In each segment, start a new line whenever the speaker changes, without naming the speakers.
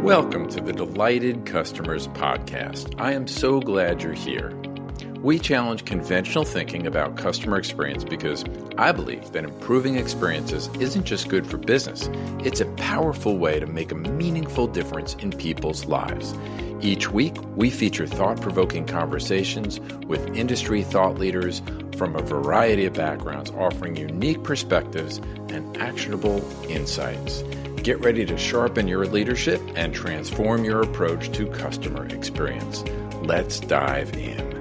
Welcome to the Delighted Customers Podcast. I am so glad you're here. We challenge conventional thinking about customer experience because I believe that improving experiences isn't just good for business, it's a powerful way to make a meaningful difference in people's lives. Each week, we feature thought-provoking conversations with industry thought leaders from a variety of backgrounds, offering unique perspectives and actionable insights. Get ready to sharpen your leadership and transform your approach to customer experience. Let's dive in.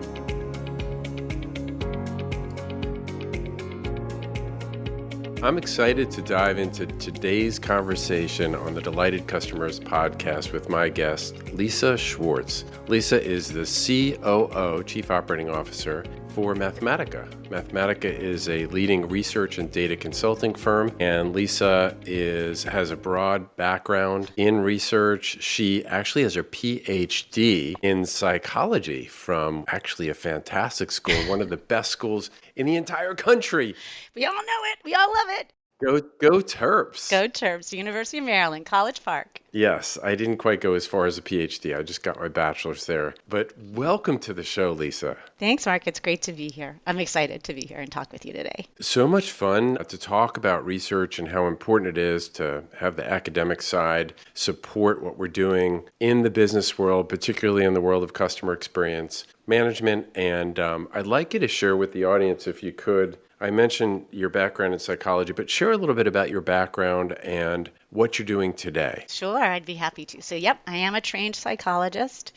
I'm excited to dive into today's conversation on the Delighted Customers podcast with my guest, Lisa Schwartz. Lisa is the COO, Chief Operating Officer, for Mathematica. Mathematica is a leading research and data consulting firm, and Lisa has a broad background in research. She actually has her PhD in psychology from actually a fantastic school, one of the best schools in the entire country.
We all know it. We all love it.
Go Terps.
Go Terps, University of Maryland, College Park.
Yes, I didn't quite go as far as a PhD. I just got my bachelor's there. But welcome to the show, Lisa.
Thanks, Mark. It's great to be here. I'm excited to be here and talk with you today.
So much fun to talk about research and how important it is to have the academic side support what we're doing in the business world, particularly in the world of customer experience management. And I'd like you to share with the audience, if you could, I mentioned your background in psychology, but share a little bit about your background and what you're doing today.
Sure, I'd be happy to. So, I am a trained psychologist,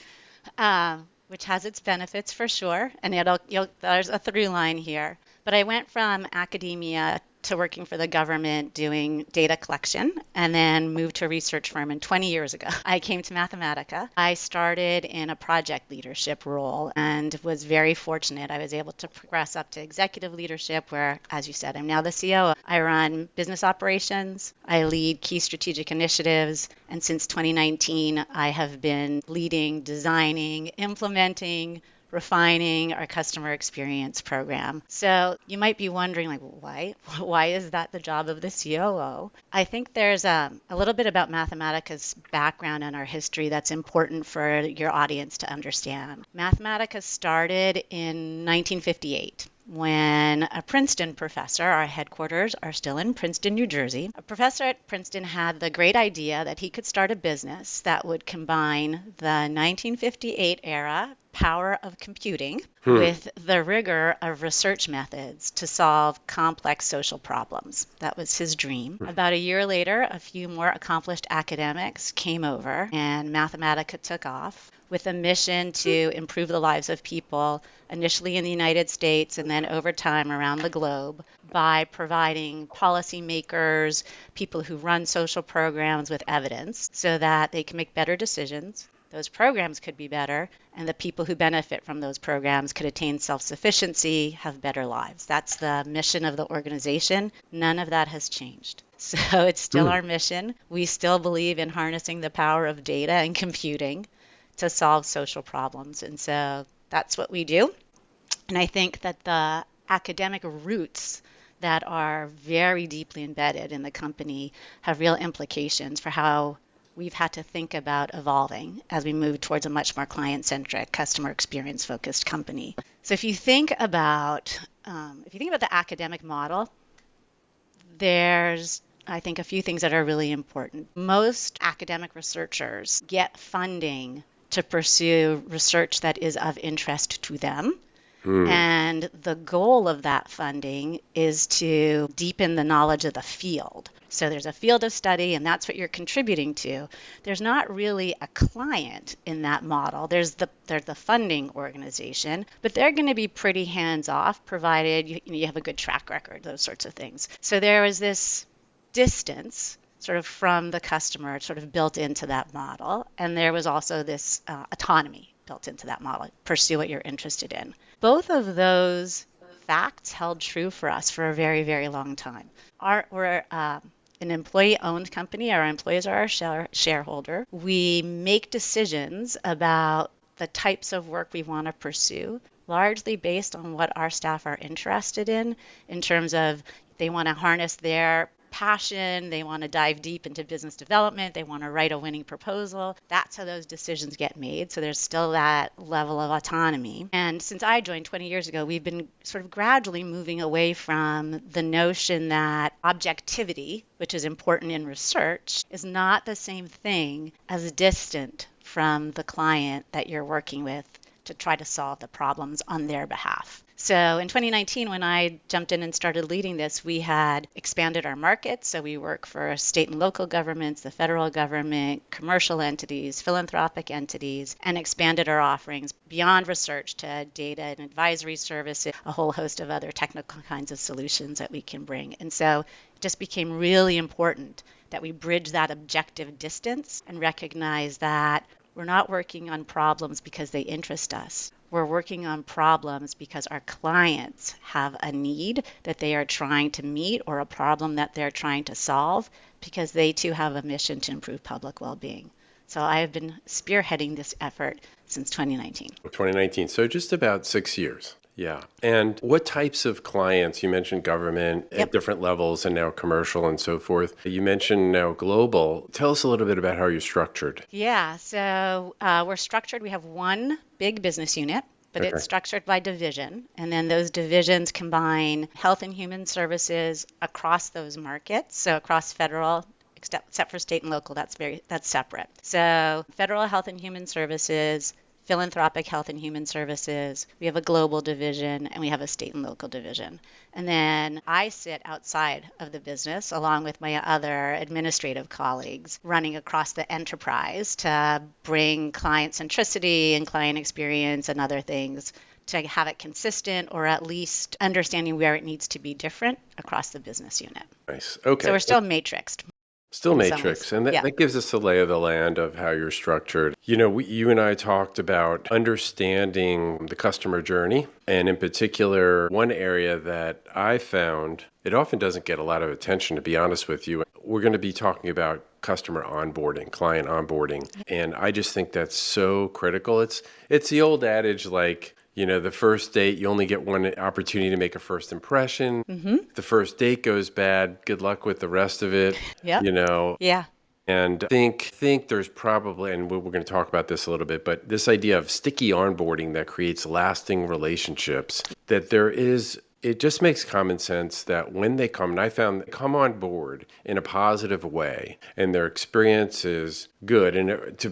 which has its benefits for sure. And there's a through line here. But I went from academia to working for the government doing data collection and then moved to a research firm 20 years ago. I came to Mathematica. I started in a project leadership role and was very fortunate. I was able to progress up to executive leadership where, as you said, I'm now the COO. I run business operations. I lead key strategic initiatives. And since 2019, I have been leading, designing, implementing, refining our customer experience program. So you might be wondering, why is that the job of the COO? I think there's a little bit about Mathematica's background and our history that's important for your audience to understand. Mathematica started in 1958. When a Princeton professor, our headquarters are still in Princeton, New Jersey, a professor at Princeton had the great idea that he could start a business that would combine the 1958 era power of computing with the rigor of research methods to solve complex social problems. That was his dream. About a year later, a few more accomplished academics came over and Mathematica took off with a mission to improve the lives of people, initially in the United States and then over time around the globe, by providing policymakers, people who run social programs with evidence so that they can make better decisions. Those programs could be better, and the people who benefit from those programs could attain self-sufficiency, have better lives. That's the mission of the organization. None of that has changed. So it's still our mission. We still believe in harnessing the power of data and computing to solve social problems. And so that's what we do. And I think that the academic roots that are very deeply embedded in the company have real implications for how we've had to think about evolving as we move towards a much more client-centric, customer experience-focused company. So if you think about the academic model, there's, I think, a few things that are really important. Most academic researchers get funding to pursue research that is of interest to them. And the goal of that funding is to deepen the knowledge of the field. So there's a field of study, and that's what you're contributing to. There's not really a client in that model. There's the funding organization, but they're going to be pretty hands-off, provided you have a good track record, those sorts of things. So there was this distance sort of from the customer sort of built into that model, and there was also this autonomy built into that model. Pursue what you're interested in. Both of those facts held true for us for a very, very long time. We're an employee-owned company. Our employees are our shareholder. We make decisions about the types of work we want to pursue, largely based on what our staff are interested in terms of they want to harness their passion. They want to dive deep into business development. They want to write a winning proposal. That's how those decisions get made. So there's still that level of autonomy. And since I joined 20 years ago, we've been sort of gradually moving away from the notion that objectivity, which is important in research, is not the same thing as distant from the client that you're working with to try to solve the problems on their behalf. So in 2019, when I jumped in and started leading this, we had expanded our markets. So we work for state and local governments, the federal government, commercial entities, philanthropic entities, and expanded our offerings beyond research to data and advisory services, a whole host of other technical kinds of solutions that we can bring. And so it just became really important that we bridge that objective distance and recognize that we're not working on problems because they interest us. We're working on problems because our clients have a need that they are trying to meet or a problem that they're trying to solve because they too have a mission to improve public well-being. So I have been spearheading this effort since 2019.
2019, so just about 6 years. Yeah. And what types of clients? You mentioned government at different levels and now commercial and so forth. You mentioned now global. Tell us a little bit about how you're structured.
Yeah. So we're structured. We have one big business unit, but it's structured by division. And then those divisions combine health and human services across those markets. So across federal, except for state and local, that's separate. So federal health and human services, philanthropic health and human services, we have a global division, and we have a state and local division. And then I sit outside of the business along with my other administrative colleagues running across the enterprise to bring client centricity and client experience and other things to have it consistent or at least understanding where it needs to be different across the business unit.
Nice. Okay.
So we're still matrixed.
Still matrix, and that gives us a lay of the land of how you're structured. You know, you and I talked about understanding the customer journey, and in particular, one area that I found, it often doesn't get a lot of attention, to be honest with you. We're going to be talking about customer onboarding, client onboarding, and I just think that's so critical. It's the old adage, like, you know, the first date, you only get one opportunity to make a first impression. Mm-hmm. The first date goes bad, good luck with the rest of it. You know. Yeah. And think there's probably, and we're going to talk about this a little bit, but this idea of sticky onboarding that creates lasting relationships, that there is, it just makes common sense that when they come, and I found they come on board in a positive way and their experience is good. And to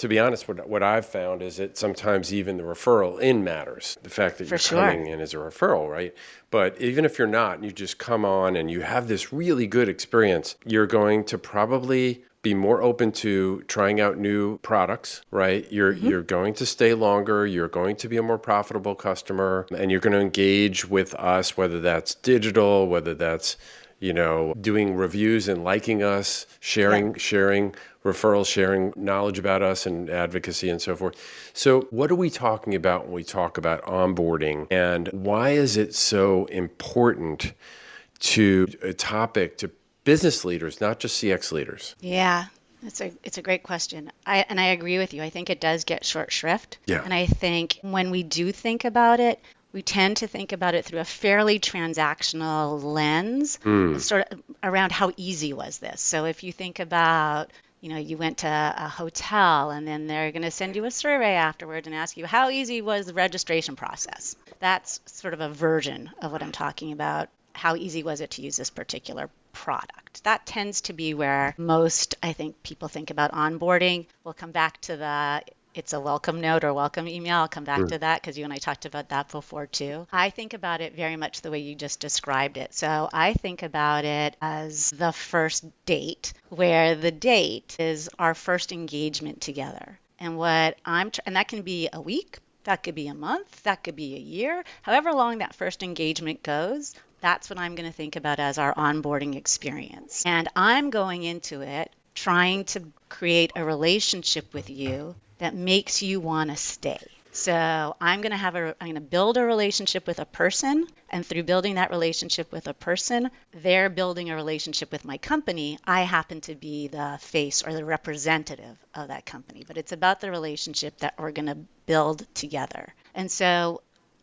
be honest, what I've found is that sometimes even the referral in matters. The fact that you're coming in as a referral, right? But even if you're not, and you just come on and you have this really good experience, you're going to probably be more open to trying out new products, right? You're going to stay longer. You're going to be a more profitable customer, and you're going to engage with us, whether that's digital, whether that's, you know, doing reviews and liking us, sharing referrals, sharing knowledge about us and advocacy and so forth. So what are we talking about when we talk about onboarding, and why is it so important to a topic to business leaders, not just CX leaders?
Yeah. It's a great question. I agree with you. I think it does get short shrift.
Yeah.
And I think when we do think about it, we tend to think about it through a fairly transactional lens, sort of around how easy was this. So if you think about, you know, you went to a hotel and then they're going to send you a survey afterwards and ask you, how easy was the registration process? That's sort of a version of what I'm talking about. How easy was it to use this particular product? That tends to be where most, I think, people think about onboarding. We'll come back to it's a welcome note or welcome email. I'll come back to that because you and I talked about that before too. I think about it very much the way you just described it. So I think about it as the first date, where the date is our first engagement together. And and that can be a week, that could be a month, that could be a year, however long that first engagement goes. That's what I'm going to think about as our onboarding experience. And I'm going into it trying to create a relationship with you that makes you want to stay. So I'm going to build a relationship with a person, and through building that relationship with a person, they're building a relationship with my company. I happen to be the face or the representative of that company, but it's about the relationship that we're going to build together. And so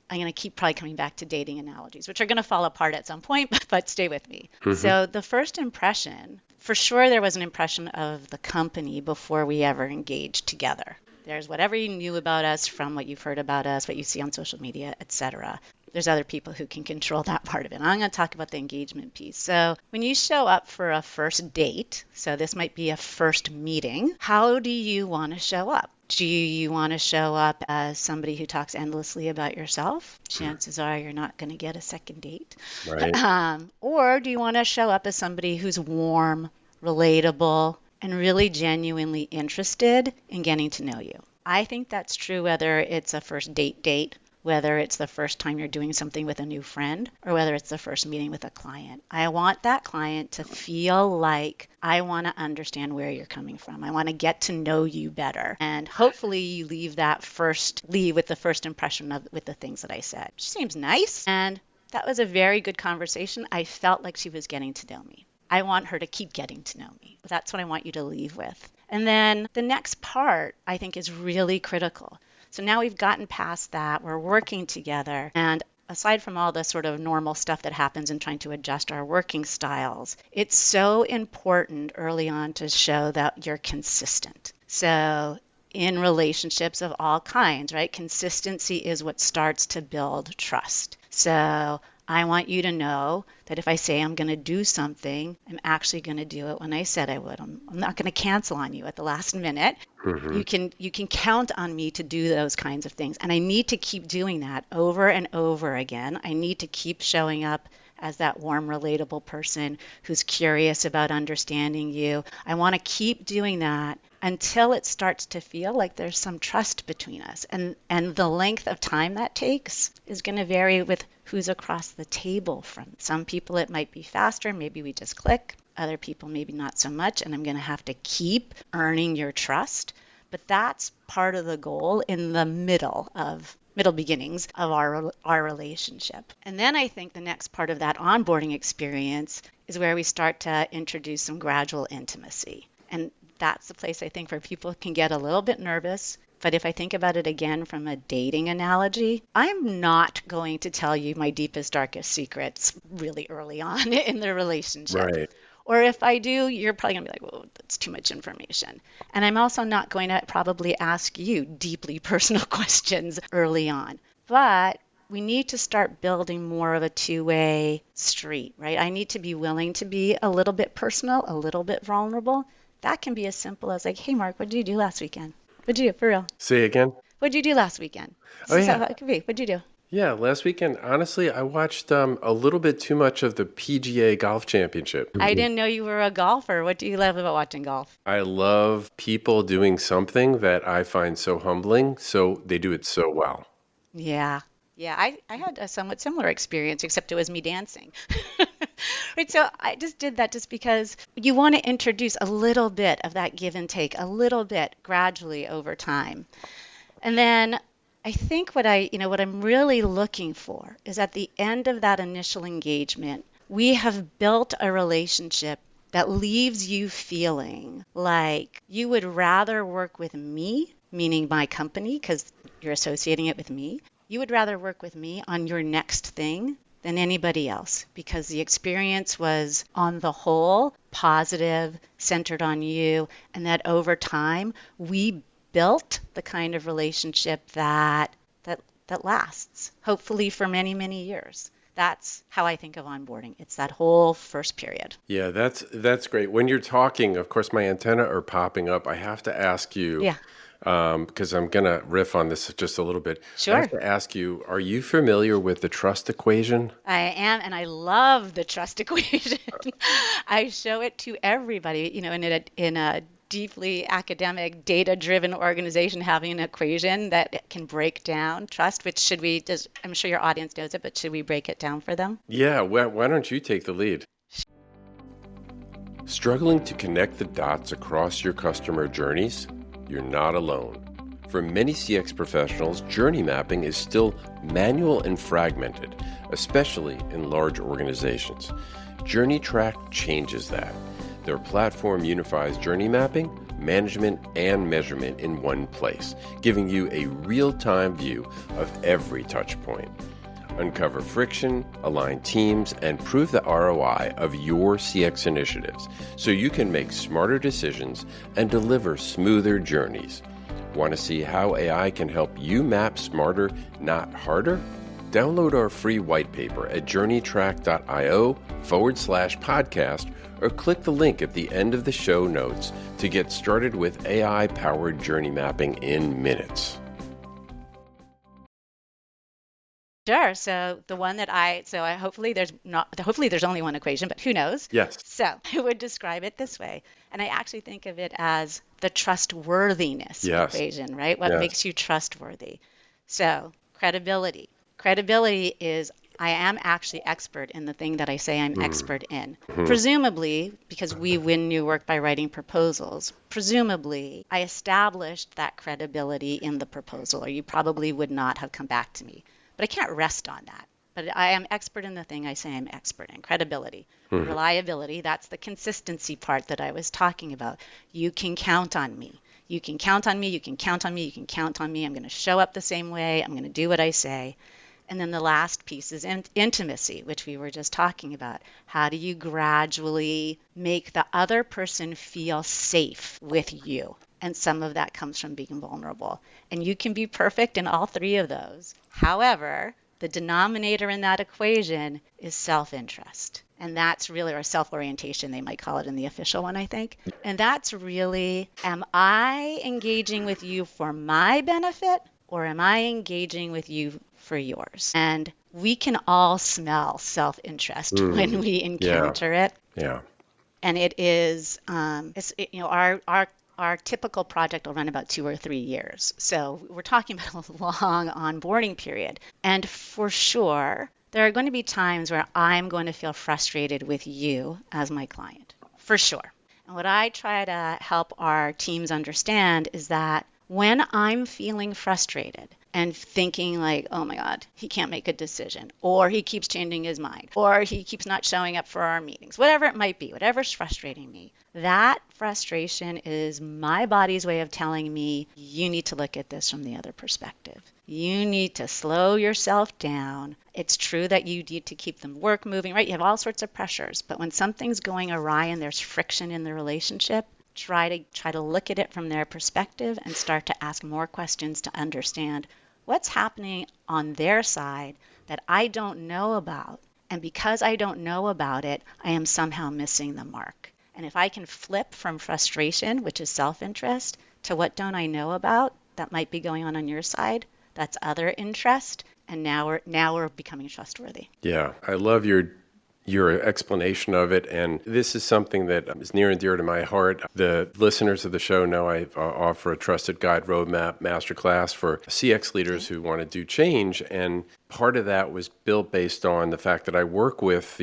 I'm going to keep probably coming back to dating analogies, which are going to fall apart at some point, but stay with me. So the first impression, for sure, there was an impression of the company before we ever engaged together. There's whatever you knew about us from what you've heard about us, what you see on social media, etc. There's other people who can control that part of it. I'm going to talk about the engagement piece. So when you show up for a first date, so this might be a first meeting, how do you want to show up? Do you want to show up as somebody who talks endlessly about yourself? Chances are you're not going to get a second date.
Right.
Or do you want to show up as somebody who's warm, relatable, and really genuinely interested in getting to know you? I think that's true whether it's a first date, whether it's the first time you're doing something with a new friend, or whether it's the first meeting with a client. I want that client to feel like I want to understand where you're coming from. I want to get to know you better. And hopefully you leave with the first impression with the things that I said. She seems nice. And that was a very good conversation. I felt like she was getting to know me. I want her to keep getting to know me. That's what I want you to leave with. And then the next part, I think, is really critical. So now we've gotten past that. We're working together. And aside from all the sort of normal stuff that happens in trying to adjust our working styles, it's so important early on to show that you're consistent. So in relationships of all kinds, right? Consistency is what starts to build trust. So I want you to know that if I say I'm going to do something, I'm actually going to do it when I said I would. I'm not going to cancel on you at the last minute. You can count on me to do those kinds of things. And I need to keep doing that over and over again. I need to keep showing up as that warm, relatable person who's curious about understanding you. I want to keep doing that until it starts to feel like there's some trust between us. And the length of time that takes is going to vary with who's across the table from. Some people it might be faster, maybe we just click. Other people maybe not so much, and I'm going to have to keep earning your trust. But that's part of the goal in the middle beginnings of our relationship. And then I think the next part of that onboarding experience is where we start to introduce some gradual intimacy. And that's the place I think where people can get a little bit nervous. But if I think about it again from a dating analogy, I'm not going to tell you my deepest, darkest secrets really early on in the relationship.
Right.
Or if I do, you're probably going to be like, whoa, that's too much information. And I'm also not going to probably ask you deeply personal questions early on. But we need to start building more of a two-way street, right? I need to be willing to be a little bit personal, a little bit vulnerable. That can be as simple as like, hey, Mark, what did you do last weekend? What'd you do, for real?
Say again?
What'd you do last weekend?
Oh, yeah.
It could be. What'd you do?
Yeah, last weekend, honestly, I watched a little bit too much of the PGA Golf Championship.
I didn't know you were a golfer. What do you love about watching golf?
I love people doing something that I find so humbling, so they do it so well.
Yeah. Yeah, I had a somewhat similar experience, except it was me dancing. Right, so I just did that just because you want to introduce a little bit of that give and take, a little bit gradually over time. And then I think what I'm really looking for is at the end of that initial engagement, we have built a relationship that leaves you feeling like you would rather work with me, meaning my company, because you're associating it with me. You would rather work with me on your next thing than anybody else, because the experience was, on the whole, positive, centered on you, and that over time, we built the kind of relationship that lasts, hopefully for many, many years. That's how I think of onboarding. It's that whole first period.
Yeah, that's great. When you're talking, of course, my antenna are popping up. I have to ask you, because I'm going to riff on this just a little bit.
Sure.
I have to ask you, are you familiar with the trust equation?
I am, and I love the trust equation. I show it to everybody, in a deeply academic, data-driven organization, having an equation that can break down trust, which I'm sure your audience knows it, but should we break it down for them?
Yeah, why don't you take the lead? Struggling to connect the dots across your customer journeys? You're not alone. For many CX professionals, journey mapping is still manual and fragmented, especially in large organizations. JourneyTrack changes that. Their platform unifies journey mapping,
management, and measurement in one place, giving you a real-time view of every touch point. Uncover friction, align teams, and prove the ROI of your CX initiatives so you can make smarter decisions and deliver smoother journeys. Want to see how AI can help you map smarter, not harder? Download our free white paper at journeytrack.io/podcast or click the link at the end of the show notes to get started with AI-powered journey mapping in minutes.
Sure. So the one that hopefully there's only one equation, but who knows?
Yes.
So I would describe it this way. And I actually think of it as the trustworthiness equation, right? What makes you trustworthy? So credibility. Credibility is I am actually expert in the thing that I say I'm expert in. Presumably, because we win new work by writing proposals, presumably I established that credibility in the proposal, or you probably would not have come back to me. But I can't rest on that. But I am expert in the thing I say I'm expert in. Credibility. Reliability, that's the consistency part that I was talking about. You can count on me. You can count on me. You can count on me. You can count on me. I'm going to show up the same way. I'm going to do what I say. And then the last piece is intimacy, which we were just talking about. How do you gradually make the other person feel safe with you? And some of that comes from being vulnerable. And you can be perfect in all three of those. However, the denominator in that equation is self-interest. And that's really, or self-orientation, they might call it in the official one, I think. And that's really, am I engaging with you for my benefit, or am I engaging with you for yours? And we can all smell self-interest when we encounter it.
Yeah.
And it is, our typical project will run about 2 or 3 years. So we're talking about a long onboarding period. And for sure, there are going to be times where I'm going to feel frustrated with you as my client, for sure. And what I try to help our teams understand is that when I'm feeling frustrated and thinking like, oh my God, he can't make a decision, or he keeps changing his mind, or he keeps not showing up for our meetings, whatever it might be, whatever's frustrating me, that frustration is my body's way of telling me, you need to look at this from the other perspective. You need to slow yourself down. It's true that you need to keep the work moving, right? You have all sorts of pressures, but when something's going awry and there's friction in the relationship, try to look at it from their perspective and start to ask more questions to understand what's happening on their side that I don't know about. And because I don't know about it, I am somehow missing the mark. And if I can flip from frustration, which is self-interest, to what don't I know about that might be going on your side, that's other interest. And now we're becoming trustworthy.
Yeah, I love your explanation of it. And this is something that is near and dear to my heart. The listeners of the show know I offer a Trusted Guide Roadmap Masterclass for CX leaders who want to do change. And part of that was built based on the fact that I work with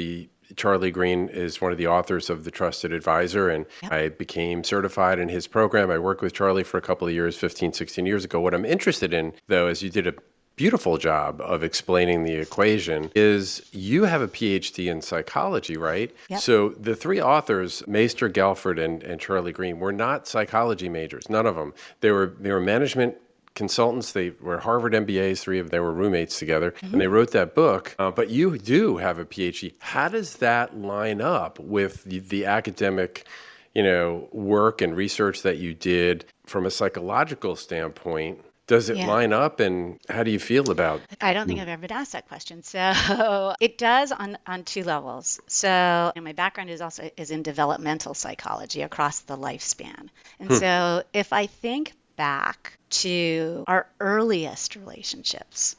Charlie Green is one of the authors of The Trusted Advisor, and I became certified in his program. I worked with Charlie for a couple of years, 15, 16 years ago. What I'm interested in, though, is you did a beautiful job of explaining the equation, is you have a PhD in psychology, right?
Yep.
So the three authors, Meister, Galford, and Charlie Green, were not psychology majors, none of them. They were management consultants. They were Harvard MBAs, three of them were roommates together, and they wrote that book. But you do have a PhD. How does that line up with the academic, work and research that you did from a psychological standpoint? Does it line up, and how do you feel about it?
I don't think I've ever been asked that question. So it does on two levels. So my background is in developmental psychology across the lifespan. And so if I think back to our earliest relationships,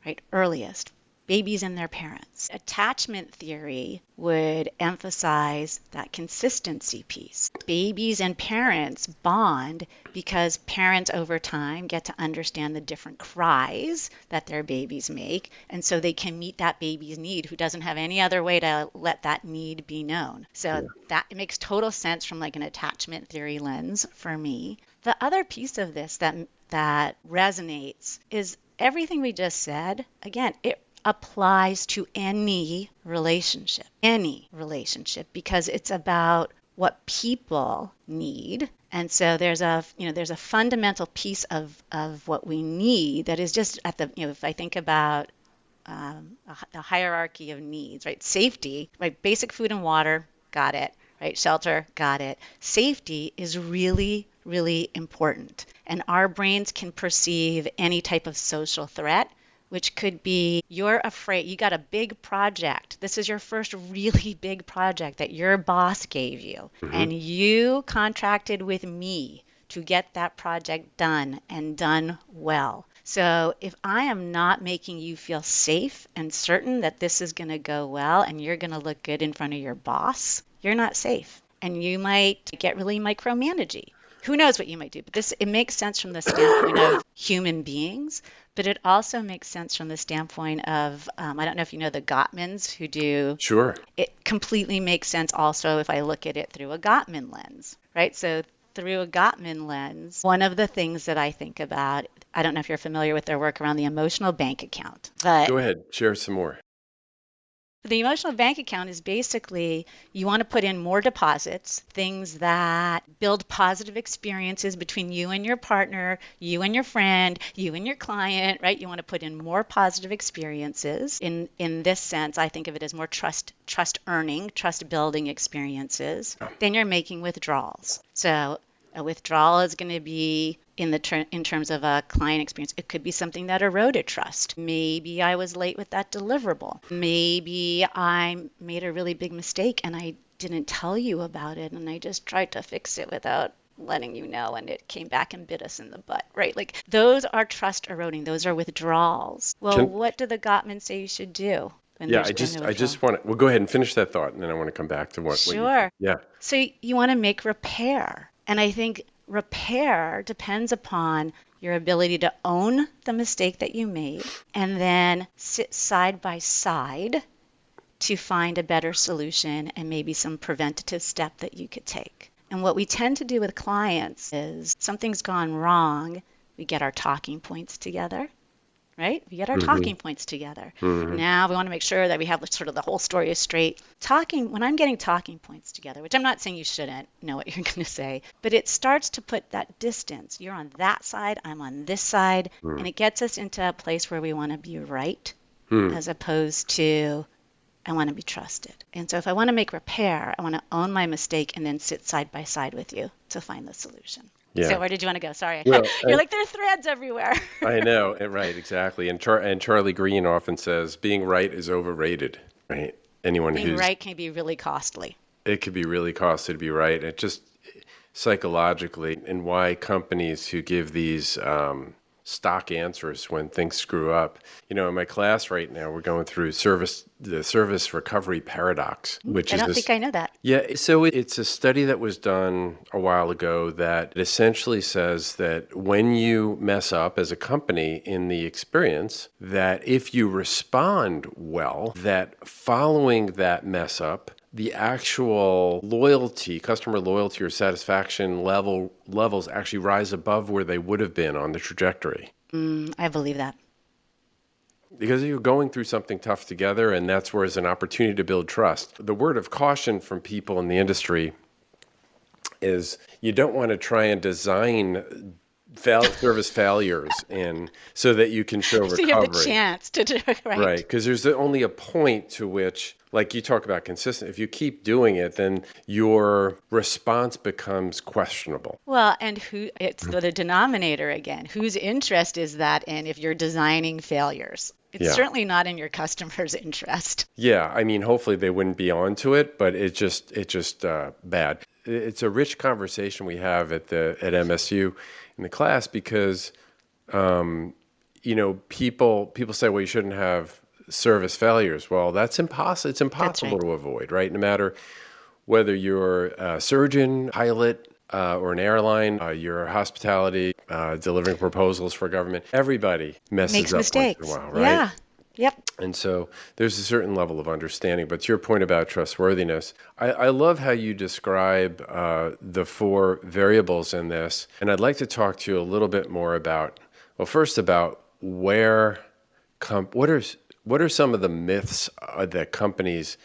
right? Babies and their parents. Attachment theory would emphasize that consistency piece. Babies and parents bond because parents over time get to understand the different cries that their babies make, and so they can meet that baby's need who doesn't have any other way to let that need be known. So that it makes total sense from like an attachment theory lens for me. The other piece of this that resonates is everything we just said. Again, it applies to any relationship, because it's about what people need And so there's a fundamental piece of what we need that is just at the, if I think about a hierarchy of needs, right? Safety, right? Basic food and water, got it, right? Shelter, got it. Safety is really, really important. And our brains can perceive any type of social threat, which could be you're afraid, you got a big project. This is your first really big project that your boss gave you, and you contracted with me to get that project done and done well. So if I am not making you feel safe and certain that this is going to go well and you're going to look good in front of your boss, you're not safe. And you might get really micromanagey. Who knows what you might do? But it makes sense from the standpoint of human beings, but it also makes sense from the standpoint of, I don't know if you know the Gottmans who do.
Sure.
It completely makes sense also if I look at it through a Gottman lens, right? So through a Gottman lens, one of the things that I think about, I don't know if you're familiar with their work around the emotional bank account, but
Go ahead, share some more.
the emotional bank account is basically you want to put in more deposits, things that build positive experiences between you and your partner, you and your friend, you and your client, right? You want to put in more positive experiences. In this sense, I think of it as more trust earning, trust building experiences. Then you're making withdrawals. So a withdrawal is going to be in terms of a client experience. It could be something that eroded trust. Maybe I was late with that deliverable. Maybe I made a really big mistake and I didn't tell you about it and I just tried to fix it without letting you know and it came back and bit us in the butt, right? Like those are trust eroding. Those are withdrawals. Well, what do the Gottman say you should do?
Yeah, I just want to, well, go ahead and finish that thought and then I want to come back to what
Sure.
Yeah.
So you want to make repair. And I think repair depends upon your ability to own the mistake that you made and then sit side by side to find a better solution and maybe some preventative step that you could take. And what we tend to do with clients is something's gone wrong, we get our talking points together. Right? We get our talking points together. Now we want to make sure that we have sort of the whole story is straight. When I'm getting talking points together, which I'm not saying you shouldn't know what you're going to say, but it starts to put that distance. You're on that side, I'm on this side, and it gets us into a place where we want to be right as opposed to I want to be trusted. And so if I want to make repair, I want to own my mistake and then sit side by side with you to find the solution.
Yeah.
So where did you want to go? Sorry.
Well,
You're like, there are threads everywhere.
I know, right, exactly. And Charlie Green often says, being right is overrated, right?
Being right can be really costly.
It could be really costly to be right. It just psychologically, and why companies who give these stock answers when things screw up. You know, in my class right now, we're going through the service recovery paradox, which
I don't think I know that.
Yeah, so it's a study that was done a while ago that essentially says that when you mess up as a company in the experience, that if you respond well, that following that mess up, the actual loyalty, customer loyalty or satisfaction levels actually rise above where they would have been on the trajectory.
I believe that.
Because you're going through something tough together, and that's where it's an opportunity to build trust. The word of caution from people in the industry is you don't want to try and design service failures and so that you can show recovery.
So you have the chance to do it, right?
Right, because there's only a point to which, like you talk about consistent, if you keep doing it, then your response becomes questionable.
Well, and it's the denominator again. Whose interest is that in if you're designing failures? It's certainly not in your customer's interest.
Yeah, I mean, hopefully they wouldn't be onto it, but it's just bad. It's a rich conversation we have at MSU in the class because, people say, well, you shouldn't have service failures. Well, that's impossible. It's impossible to avoid, right? No matter whether you're a surgeon, pilot, or an airline, you're hospitality, delivering proposals for government. Everybody makes mistakes once in a while, right?
Yeah. Yep.
And so there's a certain level of understanding. But to your point about trustworthiness, I love how you describe the four variables in this. And I'd like to talk to you a little bit more about, well, first about what are some of the myths that companies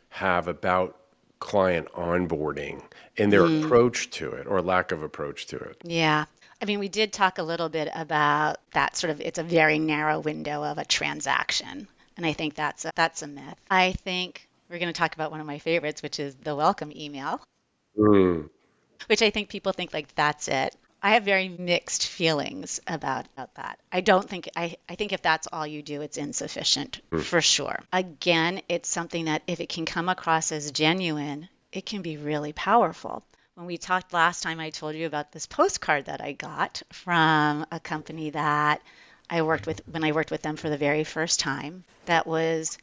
have about client onboarding and their approach to it or lack of approach to it.
Yeah. I mean, we did talk a little bit about that sort of, it's a very narrow window of a transaction. And I think that's a myth. I think we're going to talk about one of my favorites, which is the welcome email, which I think people think like that's it. I have very mixed feelings about that. I don't think, I think if that's all you do, it's insufficient for sure. Again, it's something that if it can come across as genuine, it can be really powerful. When we talked last time, I told you about this postcard that I got from a company that I worked with when I worked with them for the very first time. That was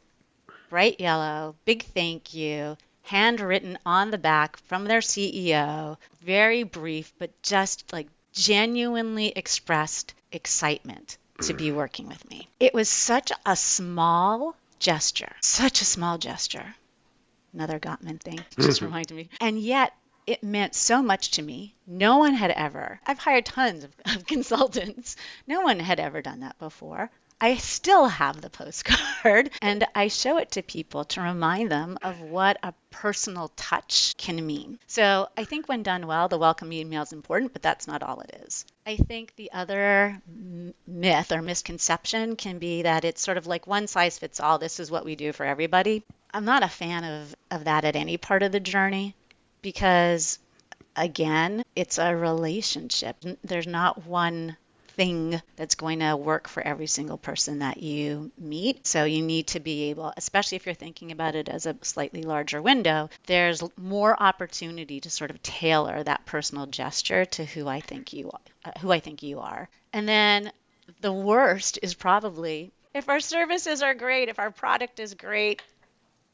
bright yellow, big thank you, handwritten on the back from their CEO, very brief, but just like genuinely expressed excitement to be working with me. It was such a small gesture, Another Gottman thing just reminded me. And yet it meant so much to me. No one had ever, I've hired tons of consultants. No one had ever done that before. I still have the postcard and I show it to people to remind them of what a personal touch can mean. So I think when done well, the welcome email is important, but that's not all it is. I think the other myth or misconception can be that it's sort of like one size fits all. This is what we do for everybody. I'm not a fan of that at any part of the journey because, again, it's a relationship. There's not one thing that's going to work for every single person that you meet. So you need to be able, especially if you're thinking about it as a slightly larger window, there's more opportunity to sort of tailor that personal gesture to who I think you are. And then the worst is probably if our services are great, if our product is great,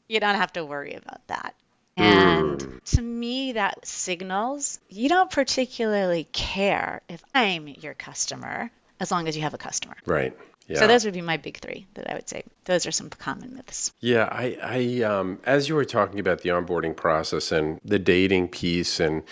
you don't have to worry about that. And to me, that signals you don't particularly care if I'm your customer, as long as you have a customer.
Right. Yeah.
So those would be my big three that I would say. Those are some common myths.
Yeah. I as you were talking about the onboarding process and the dating piece and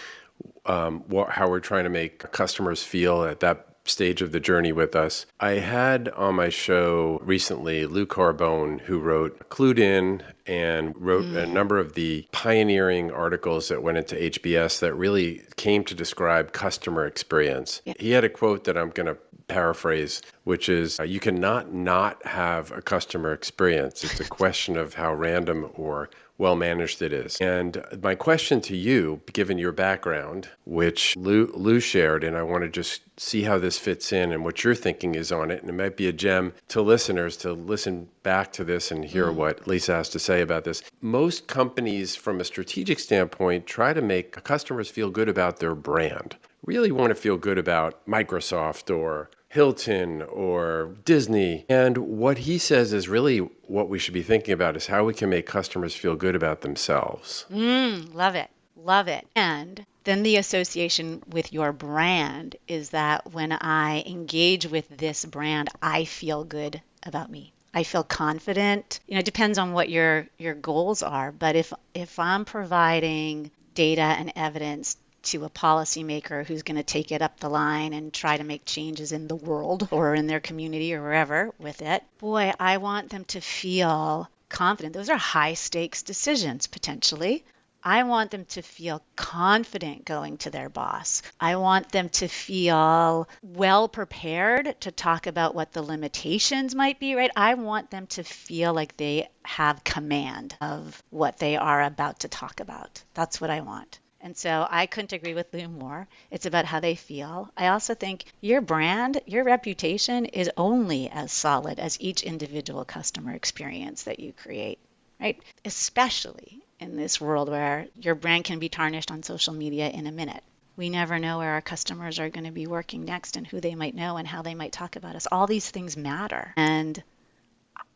how we're trying to make customers feel at that stage of the journey with us. I had on my show recently Lou Carbone, who wrote Clued In and wrote a number of the pioneering articles that went into HBS that really came to describe customer experience. Yeah. He had a quote that I'm going to paraphrase, which is, you cannot not have a customer experience. It's a question of how random or well-managed it is. And my question to you, given your background, which Lou shared, and I want to just see how this fits in and what your thinking is on it, and it might be a gem to listeners to listen back to this and hear what Lisa has to say about this. Most companies, from a strategic standpoint, try to make customers feel good about their brand. Really want to feel good about Microsoft or Hilton or Disney. And what he says is really what we should be thinking about is how we can make customers feel good about themselves.
Love it. Love it. And then the association with your brand is that when I engage with this brand, I feel good about me. I feel confident. It depends on what your goals are. But if I'm providing data and evidence to a policymaker who's going to take it up the line and try to make changes in the world or in their community or wherever with it, boy, I want them to feel confident. Those are high stakes decisions, potentially. I want them to feel confident going to their boss. I want them to feel well prepared to talk about what the limitations might be, right? I want them to feel like they have command of what they are about to talk about. That's what I want. And so I couldn't agree with Lou more. It's about how they feel. I also think your brand, your reputation is only as solid as each individual customer experience that you create, right? Especially in this world where your brand can be tarnished on social media in a minute. We never know where our customers are going to be working next and who they might know and how they might talk about us. All these things matter. And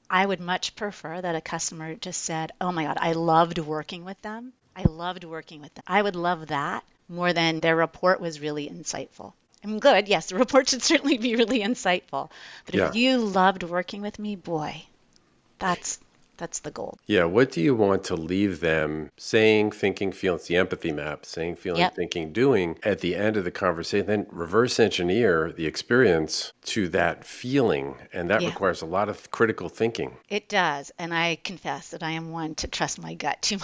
I would much prefer that a customer just said, oh my God, I loved working with them. I would love that more than their report was really insightful. I'm good. Yes, the report should certainly be really insightful. But if you loved working with me, boy, that's That's the goal.
Yeah, what do you want to leave them saying, thinking, feeling? It's the empathy map, saying, feeling,
Yep.
thinking, doing at the end of the conversation. Then reverse engineer the experience to that feeling. And that
Yeah.
requires a lot of critical thinking.
It does. And I confess that I am one to trust my gut too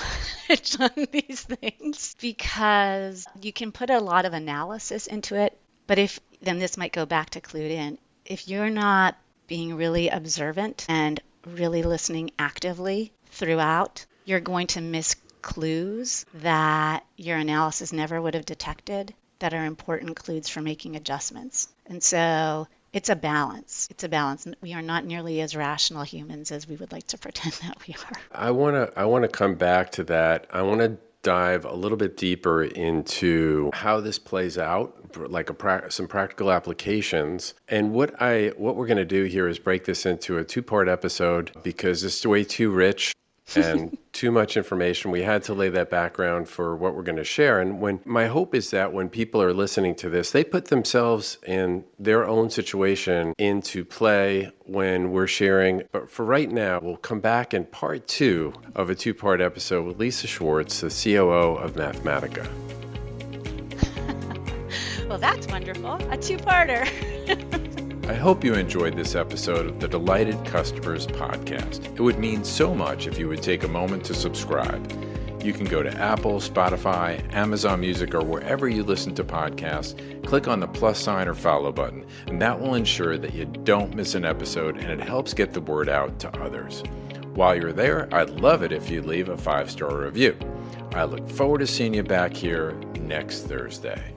much on these things because you can put a lot of analysis into it. But then this might go back to clued in. If you're not being really observant and really listening actively throughout, you're going to miss clues that your analysis never would have detected that are important clues for making adjustments. And so it's a balance. It's a balance. We are not nearly as rational humans as we would like to pretend that we are.
I want to come back to that. I want to dive a little bit deeper into how this plays out, like some practical applications. And what we're going to do here is break this into a 2-part episode because it's way too rich and too much information. We had to lay that background for what we're going to share. And my hope is that when people are listening to this, they put themselves in their own situation into play when we're sharing. But for right now, we'll come back in part 2 of a 2-part episode with Lisa Schwartz, the COO of Mathematica.
Well, that's wonderful. A 2-parter.
I hope you enjoyed this episode of the Delighted Customers podcast. It would mean so much if you would take a moment to subscribe. You can go to Apple, Spotify, Amazon Music, or wherever you listen to podcasts, click on the plus sign or follow button, and that will ensure that you don't miss an episode and it helps get the word out to others. While you're there, I'd love it if you'd leave a 5-star review. I look forward to seeing you back here next Thursday.